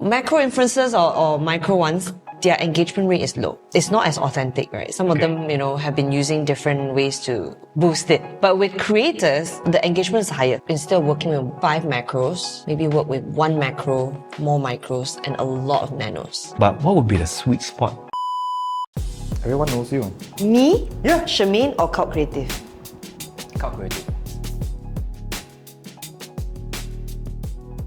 Macro influencers or micro ones, their engagement rate is low. It's not as authentic, right? Some of them, have been using different ways to boost it. But with creators, the engagement is higher. Instead of working with 5 macros, maybe work with 1 macro, more micros, and a lot of nanos. But what would be the sweet spot? Everyone knows you. Me? Yeah. Shermaine or Cult Creative? Cult Creative.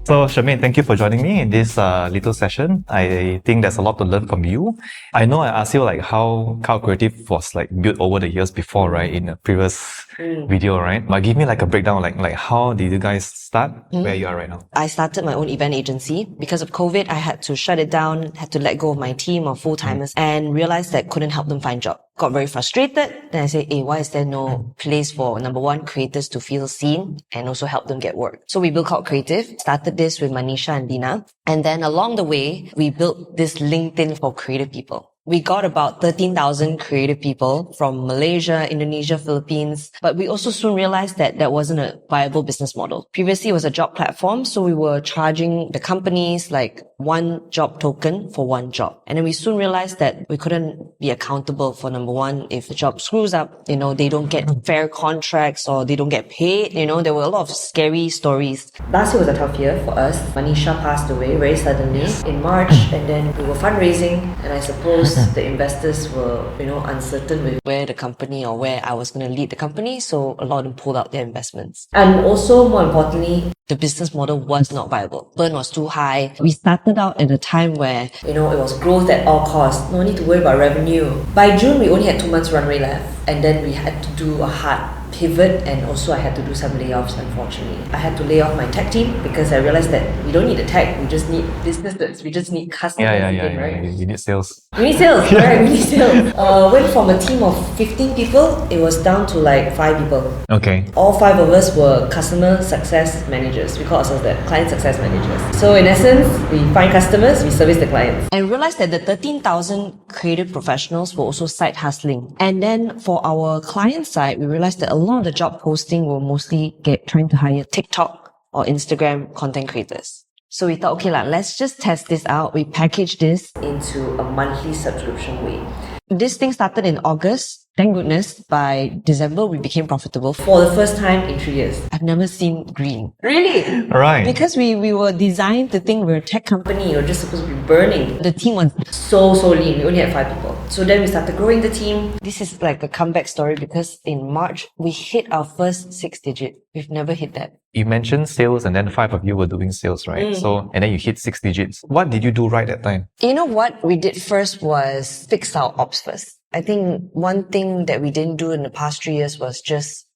So, Shermaine, thank you for joining me in this little session. I think there's a lot to learn from you. I know I asked you how Cloud Creative was built over the years before, right? In a previous video, right? But give me a breakdown, how did you guys start where you are right now? I started my own event agency. Because of COVID, I had to shut it down, had to let go of my team of full-timers and realized that couldn't help them find jobs. Got very frustrated. Then I said, why is there no place for, number one, creators to feel seen and also help them get work? So we built Cult Creative, started this with Manisha and Dina. And then along the way, we built this LinkedIn for creative people. We got about 13,000 creative people from Malaysia, Indonesia, Philippines, but we also soon realized that that wasn't a viable business model. Previously, it was a job platform, so we were charging the companies 1 job token for 1 job. And then we soon realized that we couldn't be accountable for, number one, if the job screws up, they don't get fair contracts or they don't get paid. There were a lot of scary stories. Last year was a tough year for us. Manisha passed away very suddenly in March, and then we were fundraising, and I suppose the investors were, uncertain with where the company or where I was going to lead the company. So a lot of them pulled out their investments. And also, more importantly, the business model was not viable. Burn was too high. We started out at a time where, it was growth at all costs. No need to worry about revenue. By June, we only had 2 months runway left. And then we had to do a hard pivot, and also I had to do some layoffs, unfortunately. I had to lay off my tech team because I realized that we don't need a tech, we just need businesses, we just need customers again, right? You need sales. We need sales, right? We need sales. Went from a team of 15 people, it was down to 5 people. Okay. All 5 of us were customer success managers. We call ourselves the client success managers. So in essence, we find customers, we service the clients. And realized that the 13,000 creative professionals were also side hustling. And then for our client side, we realized that a lot of the job posting were mostly trying to hire TikTok or Instagram content creators. So we thought, okay, let's just test this out. We packaged this into a monthly subscription way. This thing started in August. Thank goodness, by December, we became profitable for the first time in 3 years. I've never seen green. Really? Right. Because we were designed to think we're a tech company, you're just supposed to be burning. The team was so lean. We only had 5 people. So then we started growing the team. This is like a comeback story because in March, we hit our first 6 digit. We've never hit that. You mentioned sales and then 5 of you were doing sales, right? And then you hit 6 digits. What did you do right that time? You know what we did first was fix our ops first. I think one thing that we didn't do in the past 3 years was just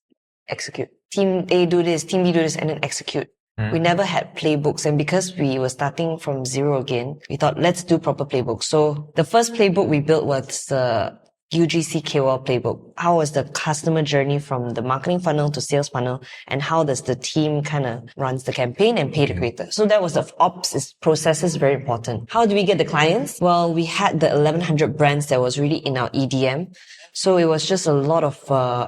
execute. Team A do this, Team B do this, and then execute. We never had playbooks, and because we were starting from zero again, we thought, let's do proper playbooks. So the first playbook we built was the UGC KOL playbook. How was the customer journey from the marketing funnel to sales funnel, and how does the team kind of runs the campaign and pay the creator? So that was the ops processes, very important. How do we get the clients? Well, we had the 1100 brands that was really in our EDM. So it was just a lot of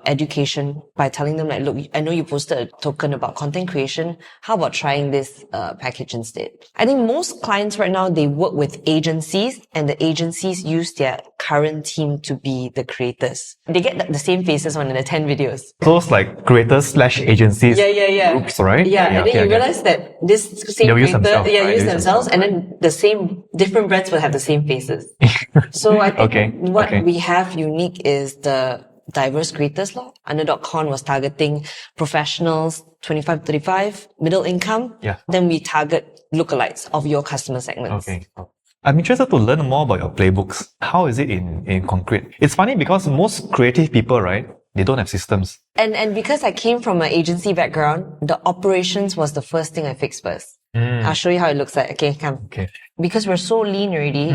education by telling them look, I know you posted a token about content creation. How about trying this package instead? I think most clients right now, they work with agencies, and the agencies use their current team to be the creators. They get the same faces on the 10 videos. Those creators/agencies groups, right? Yeah, and then you realize that this same they'll use creator, themselves, right? use themselves, and then the same different brands will have the same faces. So I think what we have unique is the diverse creators law. Under.com was targeting professionals 25 to 35, middle income. Yeah. Then we target lookalikes of your customer segments. Okay. I'm interested to learn more about your playbooks. How is it in concrete? It's funny because most creative people, right, they don't have systems. And because I came from an agency background, the operations was the first thing I fixed first. I'll show you how it looks like. Okay, come. Okay. Because we're so lean already,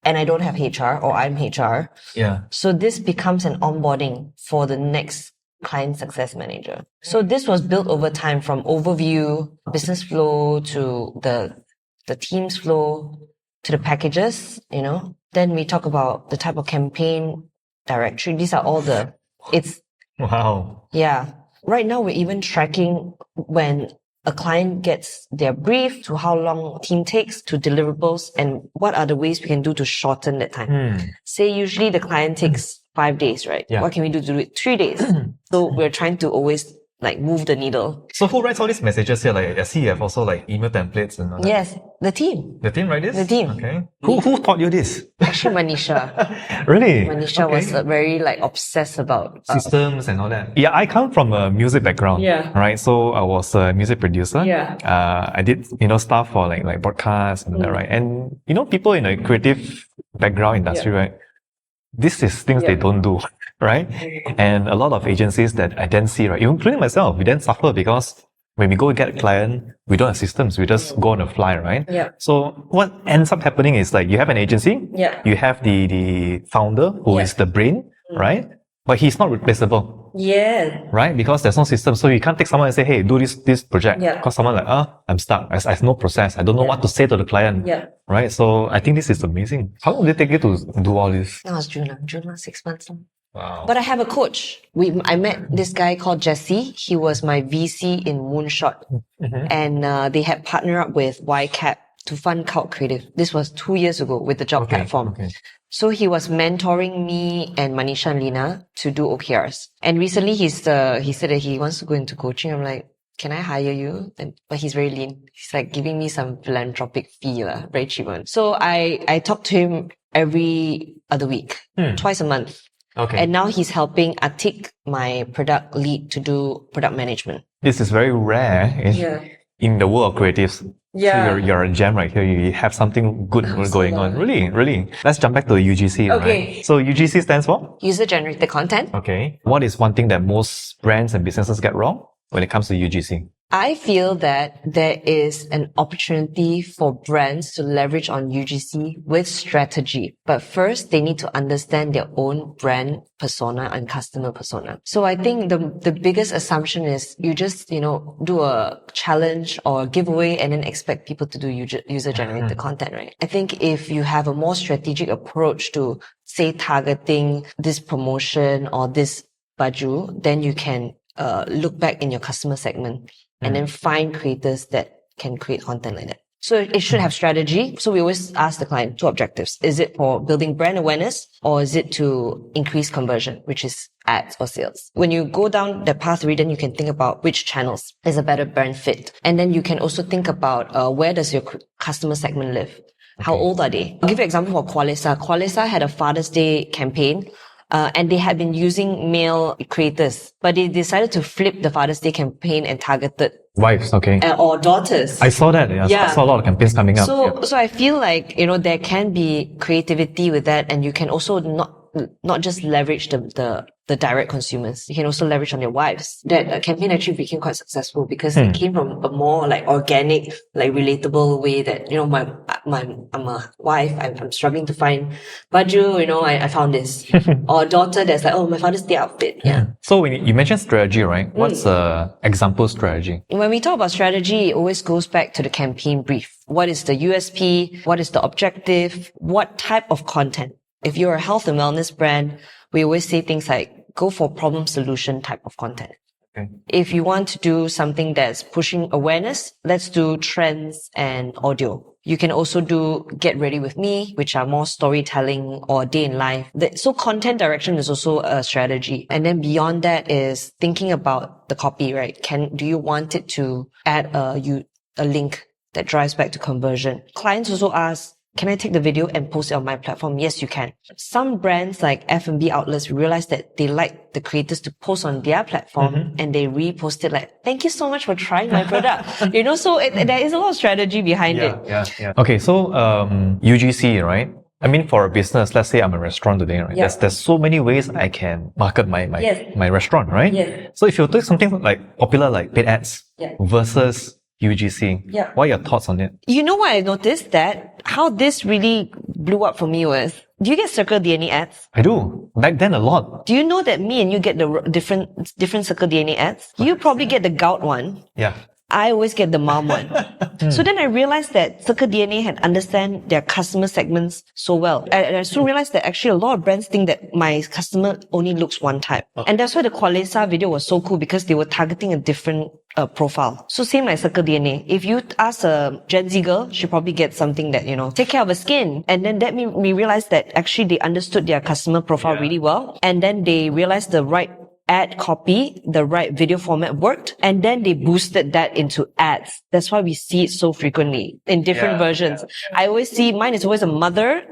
and I don't have HR, or I'm HR. Yeah. So this becomes an onboarding for the next client success manager. So this was built over time, from overview, business flow, to the team's flow, to the packages, Then we talk about the type of campaign directory. These are all Wow. yeah. Right now, we're even tracking when a client gets their brief, to how long team takes, to deliverables, and what are the ways we can do to shorten that time. Say usually the client takes 5 days, right? Yeah. What can we do to do it 3 days? So we're trying to always like move the needle. So who writes all these messages here? Like, I see you have also like email templates and all that. Yes, the team. The team write this? The team. Okay. Who taught you this? Actually, Manisha. Really? Manisha was very like obsessed about Systems and all that. Yeah, I come from a music background. Yeah. Right. So I was a music producer. Yeah. I did, stuff for like broadcasts and all that, right? And, people in a creative background industry, right? This is things they don't do, right? And a lot of agencies that I then see, right? Including myself, we then suffer because when we go get a client, we don't have systems. We just go on the fly, right? Yeah. So what ends up happening is like you have an agency. Yeah. You have the founder who is the brain, right? But he's not replaceable. Yeah. Right? Because there's no system. So you can't take someone and say, hey, do this project. Yeah. Because someone like, I'm stuck. I have no process. I don't know what to say to the client. Yeah. Right? So I think this is amazing. How long did it take you to do all this? That was June. June, 6 months. Wow. But I have a coach. I met this guy called Jesse. He was my VC in Moonshot. And they had partnered up with YCAP to fund Cult Creative. This was 2 years ago with the job platform. Okay. So he was mentoring me and Manisha and Lina to do OKRs. And recently he said that he wants to go into coaching. I'm like, can I hire you? But he's very lean. He's like giving me some philanthropic fee, very cheap one. So I talk to him every other week, twice a month. Okay. And now he's helping Atik, my product lead, to do product management. This is very rare in the world of creatives. Yeah. So you're a gem right here. You have something good going on. Really. Let's jump back to UGC. Okay. Right? So UGC stands for? User generated content. Okay. What is one thing that most brands and businesses get wrong when it comes to UGC? I feel that there is an opportunity for brands to leverage on UGC with strategy. But first, they need to understand their own brand persona and customer persona. So I think the biggest assumption is you just, do a challenge or a giveaway and then expect people to do user-generated content, right? I think if you have a more strategic approach to, say, targeting this promotion or this baju, then you can look back in your customer segment and then find creators that can create content like that. So it should have strategy. So we always ask the client 2 objectives. Is it for building brand awareness or is it to increase conversion, which is ads or sales? When you go down the path, then you can think about which channels is a better brand fit. And then you can also think about where does your customer segment live? How old are they? I'll give you an example for Qualisa. Qualisa had a Father's Day campaign. And they had been using male creators, but they decided to flip the Father's Day campaign and targeted Wives, okay. Or daughters. I saw that. Yeah. I saw a lot of campaigns coming up. So I feel like, there can be creativity with that, and you can also not just leverage the direct consumers. You can also leverage on their wives. That campaign actually became quite successful because it came from a more like organic, like relatable way that, I'm a wife, I'm struggling to find baju, I found this. Or a daughter that's like, oh, my Father's Day outfit. Yeah. So when you mentioned strategy, right? What's example strategy? When we talk about strategy, it always goes back to the campaign brief. What is the USP? What is the objective? What type of content? If you're a health and wellness brand, we always say things like, go for problem solution type of content. Okay. If you want to do something that's pushing awareness, let's do trends and audio. You can also do Get Ready With Me, which are more storytelling or day in life. So content direction is also a strategy. And then beyond that is thinking about the copy, right? Do you want it to add a link that drives back to conversion? Clients also ask, can I take the video and post it on my platform? Yes, you can. Some brands like F&B outlets realize that they like the creators to post on their platform and they repost it like, thank you so much for trying my product. So there is a lot of strategy behind it. Yeah. Okay, so UGC, right? I mean, for a business, let's say I'm a restaurant today, right? Yeah. There's so many ways I can market my restaurant, right? Yes. So if you take something like popular like paid ads versus UGC. Yeah. What are your thoughts on it? You know what I noticed? That how this really blew up for me was, do you get Circle DNA ads? I do. Back then a lot. Do you know that me and you get the different Circle DNA ads? You probably get the gout one. Yeah. I always get the mom one. So then I realized that Circle DNA had understand their customer segments so well. I soon realized that actually a lot of brands think that my customer only looks one type. And that's why the Qualesa video was so cool, because they were targeting a different profile. So same like Circle DNA. If you ask a Gen Z girl, she probably gets something that, take care of her skin. And then that made me realize that actually they understood their customer profile really well. And then they realized the right ad copy, the right video format worked, and then they boosted that into ads. That's why we see it so frequently in different versions. I always see, mine is always a mother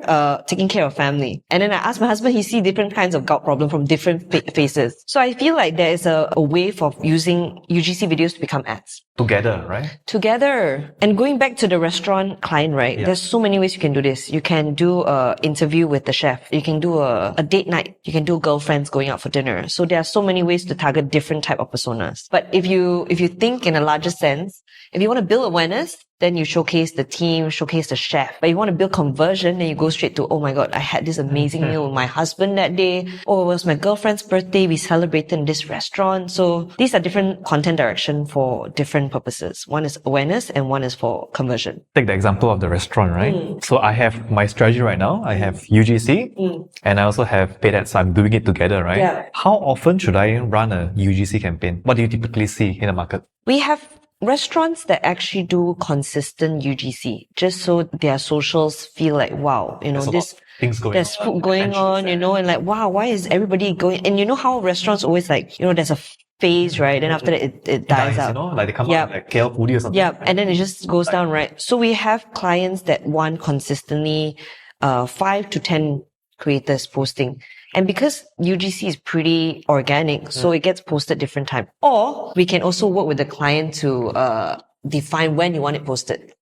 taking care of family. And then I ask my husband, he sees different kinds of gout problem from different faces. So I feel like there is a wave of using UGC videos to become ads. Together, right? Together. And going back to the restaurant client, right? There's so many ways you can do this. You can do a interview with the chef. You can do a date night. You can do girlfriends going out for dinner. So there are so many ways to target different type of personas. But if you think in a larger sense, if you want to build awareness, then you showcase the team, showcase the chef. But you want to build conversion, then you go straight to, oh my God, I had this amazing meal with my husband that day. Oh, it was my girlfriend's birthday. We celebrated in this restaurant. So these are different content direction for different purposes. One is awareness and one is for conversion. Take the example of the restaurant, right? So I have my strategy right now. I have UGC and I also have paid ads. So I'm doing it together, right? Yeah. How often should I run a UGC campaign? What do you typically see in the market? We have restaurants that actually do consistent UGC, just so their socials feel like, wow, There's things going there's on. food going on, and like, wow, why is everybody going? And you know how restaurants always like, there's a phase, right? And after that, it dies out. Like they come out like KL foodie or something. Yeah, and then it just goes down, right? So we have clients that want consistently 5 to 10 creators posting. And because UGC is pretty organic, so it gets posted different time. Or we can also work with the client to define when you want it posted.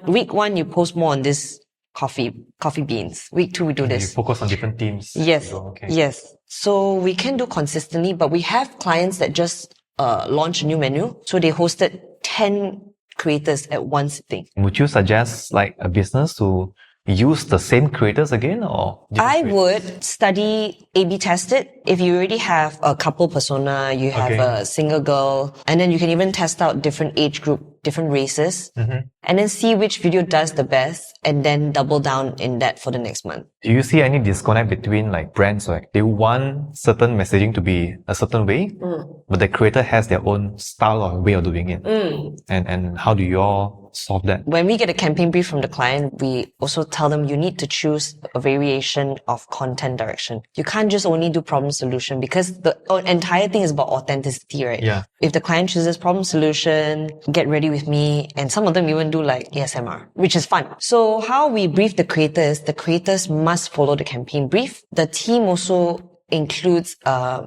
Week 1, you post more on this coffee beans. Week 2, we do this. You focus on different themes. Yes. Okay. Yes. So we can do consistently, but we have clients that just launch a new menu. So they hosted 10 creators at one sitting. Would you suggest like a business to use the same creators again, or I would study A/B test it. If you already have a couple persona, you have a single girl, and then you can even test out different age group, different races, and then see which video does the best, and then double down in that for the next month. Do you see any disconnect between like brands, like they want certain messaging to be a certain way, but the creator has their own style or way of doing it? And how do you all solve that? When we get a campaign brief from the client, we also tell them you need to choose a variation of content direction. You can't just only do problem solution, because the entire thing is about authenticity, right? Yeah. If the client chooses problem solution, get ready with me, and some of them even do like ASMR, which is fun. So how we brief the creators must follow the campaign brief. The team also includes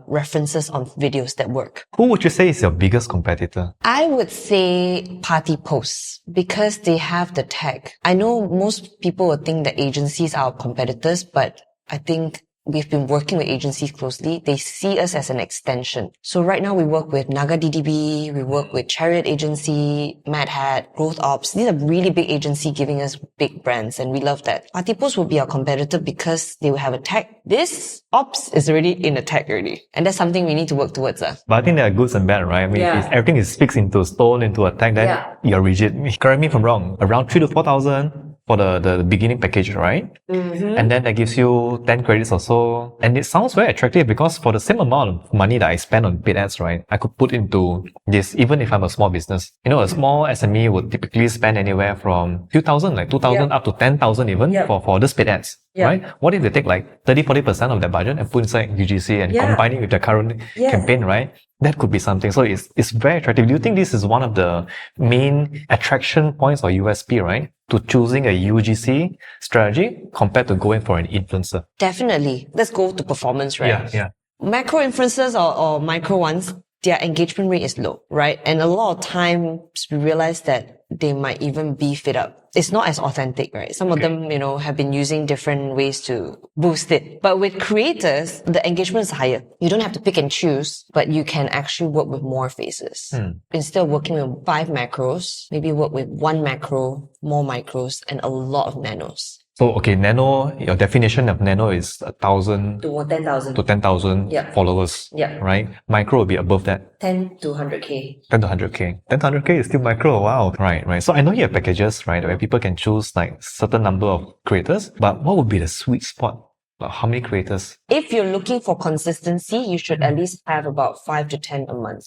references on videos that work. Who would you say is your biggest competitor? I would say party posts, because they have the tag. I know most people would think that agencies are our competitors, but I think we've been working with agencies closely. They see us as an extension. So right now we work with Naga DDB, we work with Chariot Agency, Mad Hat, Growth Ops. These are really big agencies giving us big brands, and we love that. Party Post will be our competitor because they will have a tag. This ops is already in a tag already. And that's something we need to work towards. But I think there are goods and bad, right? I mean, if everything is fixed into stone, into a tag, then you're rigid. Correct me if I'm wrong. Around 3,000 to 4,000 for the beginning package, right? And then that gives you 10 credits or so. And it sounds very attractive, because for the same amount of money that I spend on paid ads, right, I could put into this, even if I'm a small business. A small SME would typically spend anywhere from few thousand, like 2,000 up to 10,000 even for this paid ads, right? What if they take like 30-40% of their budget and put inside UGC and combine it with their current campaign, right? That could be something. So it's very attractive. Do you think this is one of the main attraction points or USP, right, to choosing a UGC strategy compared to going for an influencer? Definitely. Let's go to performance, right? Yeah. Macro influencers or micro ones, their engagement rate is low, right? And a lot of times we realize that they might even beef it up. It's not as authentic, right? Some of them, have been using different ways to boost it. But with creators, the engagement is higher. You don't have to pick and choose, but you can actually work with more faces. Instead of working with 5 macros, maybe work with 1 macro, more micros, and a lot of nanos. So, okay, nano, your definition of nano is 1,000 To 10,000. to 10,000 Yeah. followers. Yeah. Right? Micro will be above that. 10 to 100K. 10 to 100K. 10 to 100K is still micro. Wow. Right. So I know you have packages, right, where people can choose like certain number of creators, but what would be the sweet spot? Like how many creators? If you're looking for consistency, you should at least have about 5 to 10 a month.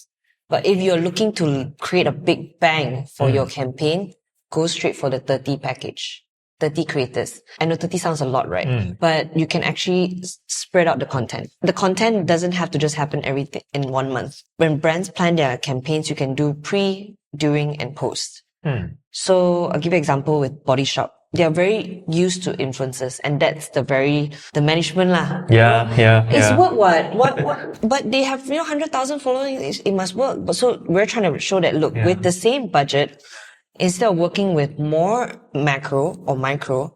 But if you're looking to create a big bang for your campaign, go straight for the 30 package. 30 creators. I know 30 sounds a lot, right? But you can actually spread out the content. The content doesn't have to just happen everything in 1 month. When brands plan their campaigns, you can do pre, during, and post. So I'll give you an example with Body Shop. They are very used to influencers, and that's the management lah. It's work what? But they have 100,000 followers. It must work. But so we're trying to show that look, with the same budget, instead of working with more macro or micro,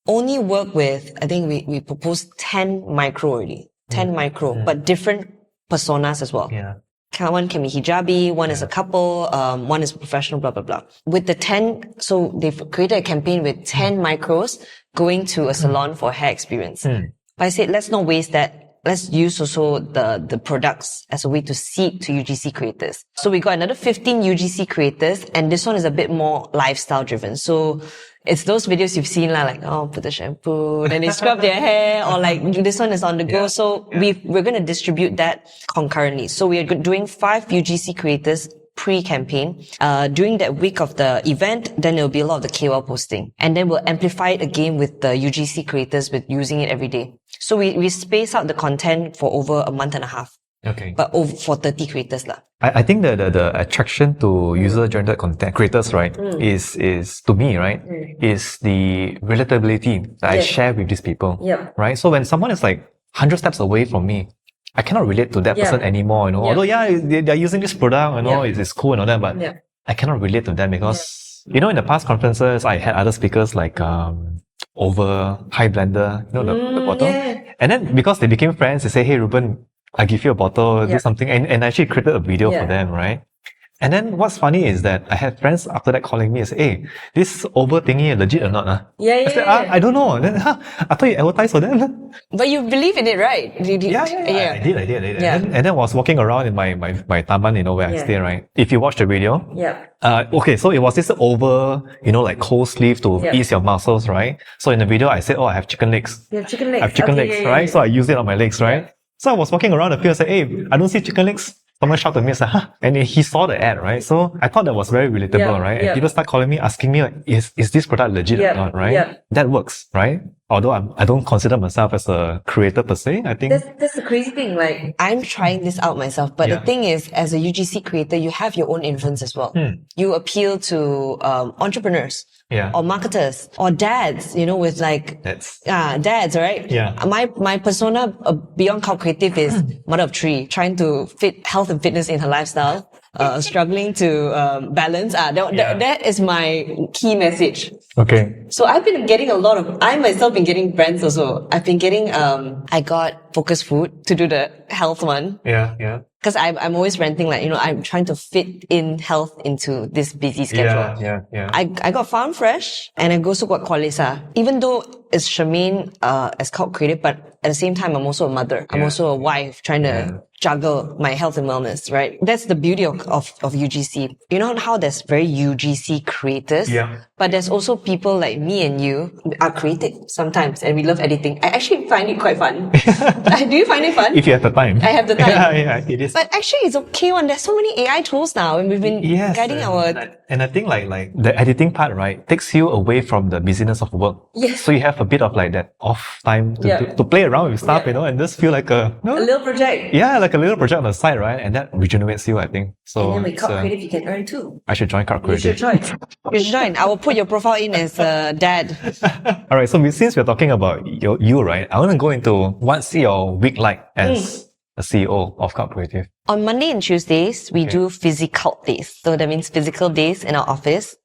only work with, I think we proposed 10 micro already. 10 micro, but different personas as well. Yeah. One can be hijabi, one is a couple, one is professional, blah, blah, blah. With the 10, so they've created a campaign with 10 micros going to a salon for hair experience. But I said, let's not waste that. Let's use also the products as a way to seed to UGC creators. So we got another 15 UGC creators, and this one is a bit more lifestyle driven. So it's those videos you've seen like, put the shampoo, then they scrub their hair, or like this one is on the go. So we're going to distribute that concurrently. So we are doing 5 UGC creators pre-campaign. During that week of the event, then there'll be a lot of the KOL posting. And then we'll amplify it again with the UGC creators with using it every day. So we space out the content for over a month and a half. Okay. But for 30 creators lah. I think the attraction to user-generated content creators, right, is to me, right, is the relatability that I share with these people. Yeah. Right? So when someone is like 100 steps away from me, I cannot relate to that person anymore, you know. Although, they're using this product, you know, it's cool and all that, but I cannot relate to them because, you know, in the past conferences, I had other speakers like, Over, High Blender, you know, the bottle. And then because they became friends, they say, hey, Reuben, I give you a bottle, do something. And I actually created a video for them, right? And then what's funny is that I had friends after that calling me and say, hey, this over thingy legit or not? I said, I don't know. And then, I thought you advertised for them. But you believe in it, right? I did. Yeah. And then I was walking around in my taman, you know, where I stay, right? If you watch the video. Okay, so it was this over, you know, like cold sleeve to ease your muscles, right? So in the video, I said, I have chicken legs. You have chicken legs. I have chicken legs, right? So I use it on my legs, right? So I was walking around the field and said, hey, I don't see chicken legs. Someone shouted at me and said, and he saw the ad, right? So I thought that was very relatable, right? And people start calling me, asking me, like, is this product legit or not, right? That works, right? Although I don't consider myself as a creator per se, I think. That's the crazy thing. Like, I'm trying this out myself, but the thing is, as a UGC creator, you have your own influence as well. You appeal to entrepreneurs. Or marketers, or dads, you know, with like, dads, right? My persona beyond Cloud Creative is mother of 3, trying to fit health and fitness in her lifestyle, struggling to balance. That is my key message. Okay. So I've been getting I myself been getting brands also. I've been getting, I got Focus Food to do the health one. Because I'm always ranting, like, you know, I'm trying to fit in health into this busy schedule. I got Farm Fresh, and I also got Qualisa. Even though it's Shermaine as Cloud Creative, but at the same time, I'm also a mother. I'm also a wife trying to juggle my health and wellness, right? That's the beauty of UGC. You know how there's very UGC creators? But there's also people like me and you are creative sometimes, and we love editing. I actually find it quite fun. Do you find it fun? If you have the time. I have the time. Yeah, it is. But actually, it's okay one. There's so many AI tools now, and we've been guiding our... And I think like the editing part, right, takes you away from the busyness of work. So you have a bit of like that off time to play around with stuff, you know, and just feel like a little project. Yeah, like a little project on the side, right? And that regenerates you, I think. So and then with Cloud Creative, you can earn too. I should join Cloud Creative. You should join. I will put your profile in as dad. All right. So since we're talking about you, right? I want to go into what's your week like as a CEO of Cloud Creative. On Monday and Tuesdays, we do physical days. So that means physical days in our office.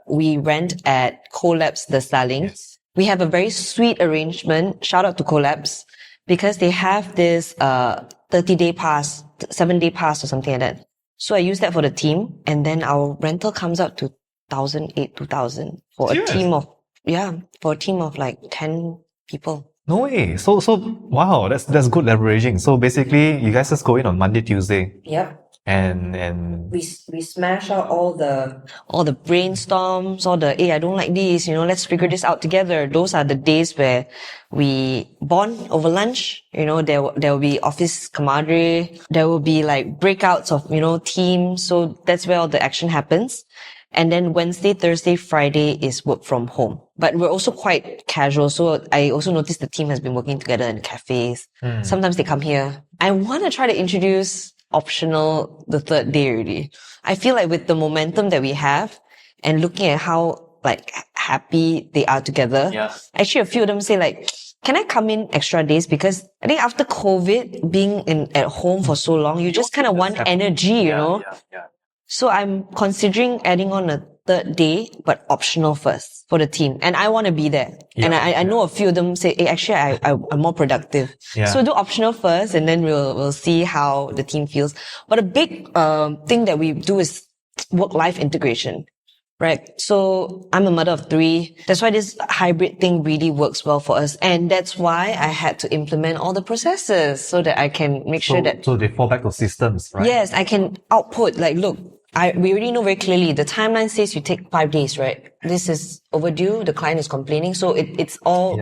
We rent at Collabs The Starling. We have a very sweet arrangement. Shout out to Collabs, because they have this 30-day pass, 7-day pass or something like that. So I use that for the team, and then our rental comes up to 1,800, 2,000 for a team of Yeah, for a team of like 10 people. No way. So wow, that's good leveraging. So basically, you guys just go in on Monday, Tuesday, Yep. and We smash out all the brainstorms, all the, hey, I don't like this, let's figure this out together. Those are the days where we bond over lunch. There will be office camaraderie. There will be like breakouts of, teams. So that's where all the action happens. And then Wednesday, Thursday, Friday is work from home. But we're also quite casual. So I also noticed the team has been working together in cafes. Sometimes they come here. I want to try to introduce optional the third day already. I feel like with the momentum that we have and looking at how like happy they are together, actually a few of them say like, can I come in extra days? Because I think after COVID, being at home for so long, you just kind of want energy, you know? So I'm considering adding on a third day, but optional first for the team. And I want to be there. And I know a few of them say, hey, actually, I'm more productive. So do optional first, and then we'll see how the team feels. But a big thing that we do is work-life integration. Right. So I'm a mother of 3. That's why this hybrid thing really works well for us. And that's why I had to implement all the processes so that I can make sure that... So they fall back to systems, right? Yes, I can output, like, look, we already know very clearly, the timeline says you take 5 days, right? This is overdue, the client is complaining, so it's all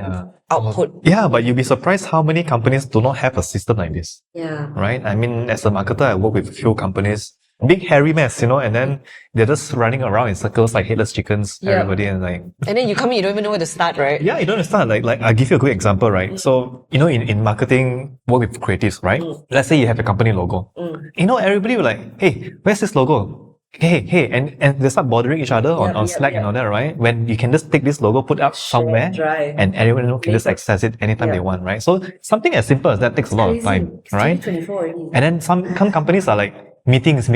output. Yeah, but you'll be surprised how many companies do not have a system like this. Yeah. Right? I mean, as a marketer, I work with a few companies, big hairy mess, and then they're just running around in circles like headless chickens, everybody, and like... And then you come in, you don't even know where to start, right? Yeah, you don't understand. Like I'll give you a good example, right? So, in marketing, work with creatives, right? Let's say you have a company logo. Everybody will like, hey, where's this logo? Hey, and they start bothering each other on Slack and all that, right? When you can just take this logo, put up somewhere, and everyone can just access it anytime they want, right? So something as simple as that takes a lot of time, right? And then some companies are like, meetings.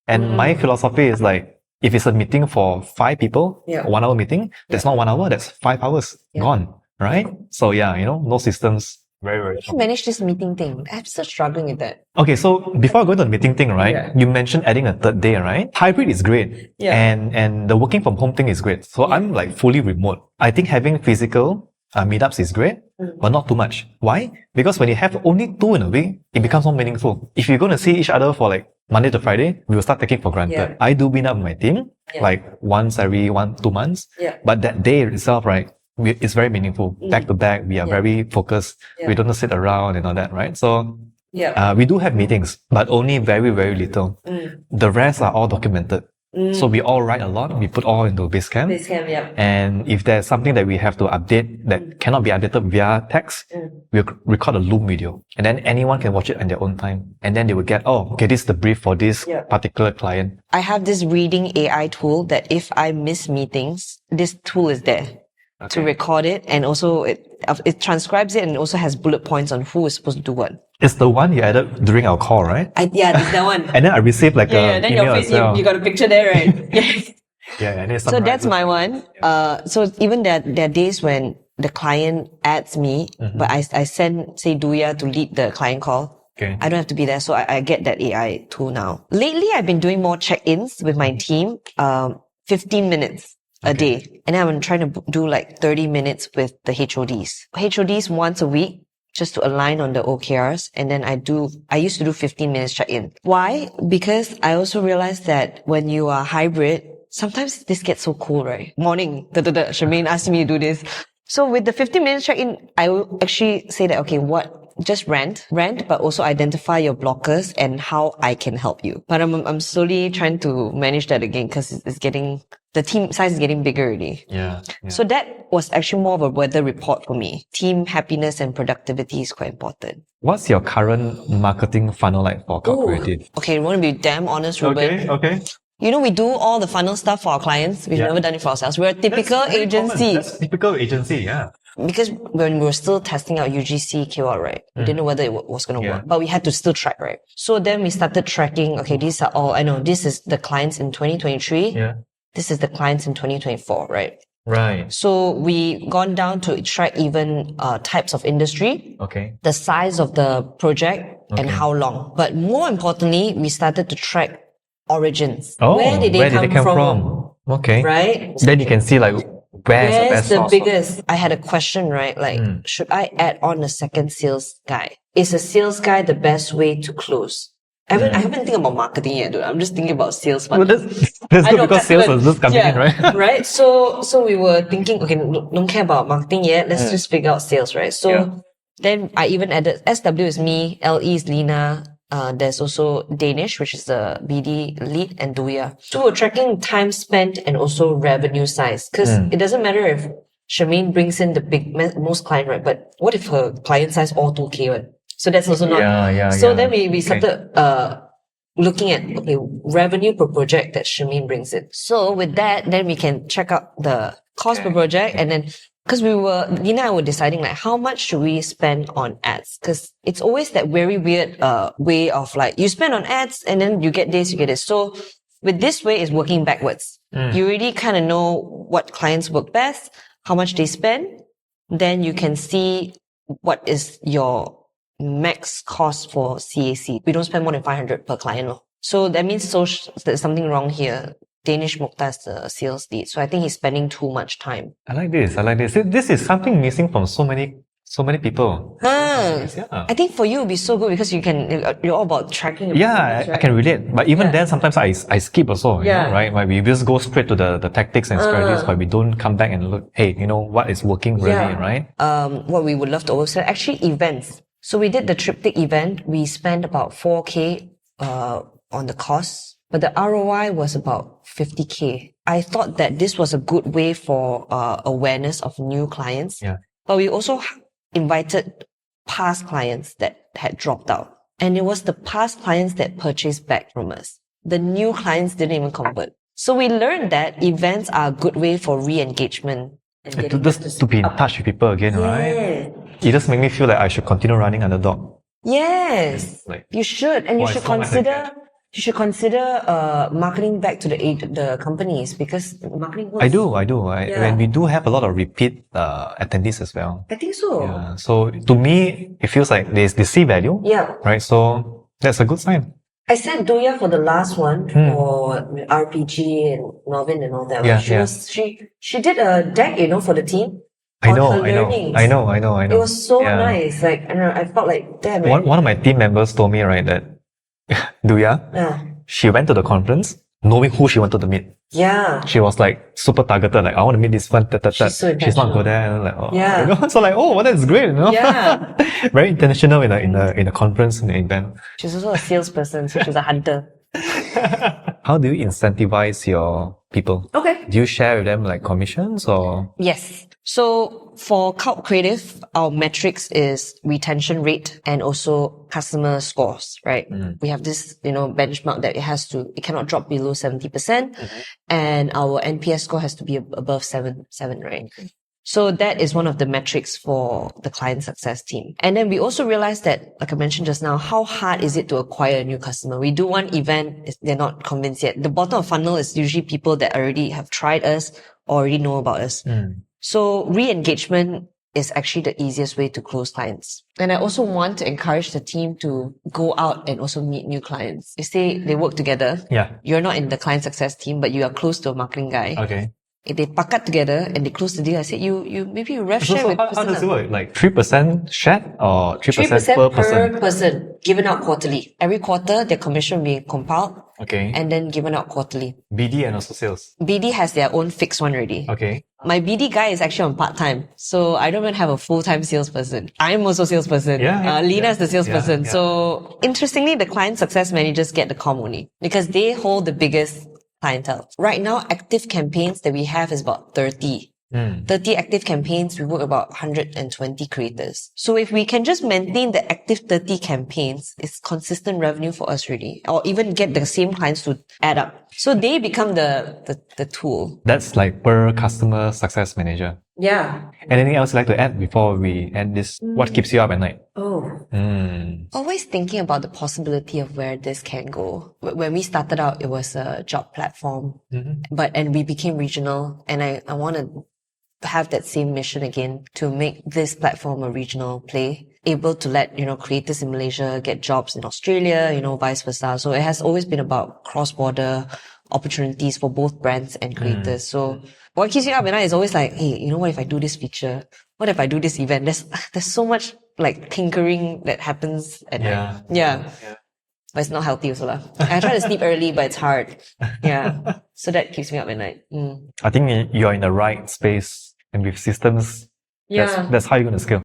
And my philosophy is like, if it's a meeting for 5 people, a 1 hour meeting, that's not 1 hour, that's 5 hours gone, right? So no systems. Very, very How do you manage this meeting thing? I'm still struggling with that. Okay, so before I go to the meeting thing, right? You mentioned adding a third day, right? Hybrid is great. And the working from home thing is great. So I'm like fully remote. I think having physical meetups is great, but not too much. Why? Because when you have only 2 in a week, it becomes more meaningful. If you're going to see each other for like Monday to Friday, we will start taking for granted. I do meet up with my team like once every 1-2 months. But that day itself, right? It's very meaningful. Back to back, we are very focused. We don't sit around and all that, right? So we do have meetings, but only very, very little. The rest are all documented. So we all write a lot. We put all into Basecamp. And if there's something that we have to update that cannot be updated via text, we'll record a Loom video. And then anyone can watch it on their own time. And then they will get, this is the brief for this particular client. I have this reading AI tool that if I miss meetings, this tool is there. To record it, and also it transcribes it, and it also has bullet points on who is supposed to do what. It's the one you added during our call, right? It's that one. And then I received like then email your face, as well. you got a picture there, right? And it's so that's my one. So even there are days when the client adds me, but I send, say, Duya to lead the client call. I don't have to be there, so I get that AI tool now. Lately, I've been doing more check-ins with my team, 15 minutes. A day. And I'm trying to do like 30 minutes with the HODs. HODs once a week, just to align on the OKRs. And then I used to do 15 minutes check-in. Why? Because I also realized that when you are hybrid, sometimes this gets so cool, right? Morning, Shermaine asked me to do this. So with the 15 minutes check-in, I will actually say that, just rant, but also identify your blockers and how I can help you. But I'm slowly trying to manage that again because the team size is getting bigger already. So that was actually more of a weather report for me. Team happiness and productivity is quite important. What's your current marketing funnel like for Cloud Creative? Okay, I want to be damn honest, Reuben. Okay. We do all the funnel stuff for our clients. We've never done it for ourselves. We're a typical agency. That's typical agency, yeah. Because when we were still testing out UGC keyword, right? We didn't know whether it was going to work, but we had to still track, right? So then we started tracking, these are all, I know this is the clients in 2023. This is the clients in 2024, right? Right. So we gone down to track even types of industry, the size of the project, and how long. But more importantly, we started to track origins. Where did they come from? Okay. Right? Then you can see like Where's the Where's best the source? biggest? I had a question, right? Like, should I add on a second sales guy? Is a sales guy the best way to close? I haven't think about marketing yet, dude. I'm just thinking about sales. Well, that's I good know, because sales is just coming in, right? right? So we were thinking, okay, don't care about marketing yet. Let's just figure out sales, right? So then I even added SW is me, LE is Lena. There's also Danish, which is the BD lead, and Duya. So we're tracking time spent and also revenue size. Because it doesn't matter if Shermaine brings in the most client, right? But what if her client size all 2K, right? So that's also not. So then we started looking at, okay, revenue per project that Shermaine brings in. So with that, then we can check out the cost per project, and then because Lina and I were deciding like how much should we spend on ads, because it's always that very weird way of like you spend on ads and then you get this, you get this. So with this way, it's working backwards. You already kind of know what clients work best, how much they spend, then you can see what is your max cost for CAC. We don't spend more than 500 per client. No. So that means there's something wrong here. Danish Mukta is the sales lead. So I think he's spending too much time. I like this. This is something missing from so many people. I think for you it would be so good because you're all about tracking your performance, right? I can relate. But even then, sometimes I skip also, you know, right? Like we just go straight to the tactics and strategies, but we don't come back and look, hey, you know, what is working really, right? What we would love to also actually events. So we did the triptych event. We spent about 4K on the costs, but the ROI was about 50K. I thought that this was a good way for awareness of new clients. Yeah. But we also invited past clients that had dropped out. And it was the past clients that purchased back from us. The new clients didn't even convert. So we learned that events are a good way for re-engagement. To be in touch with people again, right? It just makes me feel like I should continue running Underdog. Yes, Like, you should, and you should consider marketing back to the companies, because marketing works. I do. When we do have a lot of repeat attendees as well. I think so. Yeah. So to me, it feels like they see value. Yeah. Right. So that's a good sign. I sent Doya for the last one for RPG and Melvin and all that. Yeah, She did a deck, for the team. I know. It was so nice. Like, I felt like, damn. One of my team members told me, right, that Duya, she went to the conference knowing who she wanted to meet. Yeah. She was like super targeted, like, I want to meet this one. She's not good there. Like, oh. Yeah. So like, oh, well, that's great, you know? Yeah. Very intentional in a conference, in the event. She's also a salesperson, so she's a hunter. How do you incentivize your people? Okay. Do you share with them like commissions or? Yes. So for Cult Creative, our metrics is retention rate and also customer scores, right? We have this, benchmark that it cannot drop below 70%, and our NPS score has to be above 7, right? So that is one of the metrics for the client success team. And then we also realized that, like I mentioned just now, how hard is it to acquire a new customer? We do one event, they're not convinced yet. The bottom of funnel is usually people that already have tried us or already know about us. So re-engagement is actually the easiest way to close clients. And I also want to encourage the team to go out and also meet new clients. You say they work together. Yeah. You're not in the client success team, but you are close to a marketing guy. Okay. If they pack together and they close the deal, I said, maybe you rev share with how does it work? Like 3% shared or 3% per person? Per person, given out quarterly. Every quarter, their commission will be compiled. Okay. And then given out quarterly. BD and also sales. BD has their own fixed one already. Okay. My BD guy is actually on part-time. So I don't even have a full-time salesperson. I'm also a salesperson. Lena is the salesperson. So interestingly, the client success managers get the comm only because they hold the biggest clientele. Right now, active campaigns that we have is about 30. 30 active campaigns, we work about 120 creators. So if we can just maintain the active 30 campaigns, it's consistent revenue for us really. Or even get the same clients to add up. So they become the tool. That's like per customer success manager. Yeah. Anything else you'd like to add before we end this? What keeps you up at night? Always thinking about the possibility of where this can go. When we started out, it was a job platform, and we became regional, and I want to have that same mission again to make this platform a regional play, able to let, creators in Malaysia get jobs in Australia, vice versa. So it has always been about cross-border opportunities for both brands and creators. So what keeps me up at night is always like, hey, you know what if I do this feature? What if I do this event? There's so much like tinkering that happens at night. Yeah. But it's not healthy also lah. I try to sleep early, but it's hard. Yeah. So that keeps me up at night. I think you're in the right space, and with systems, Yeah. that's how you're going to scale.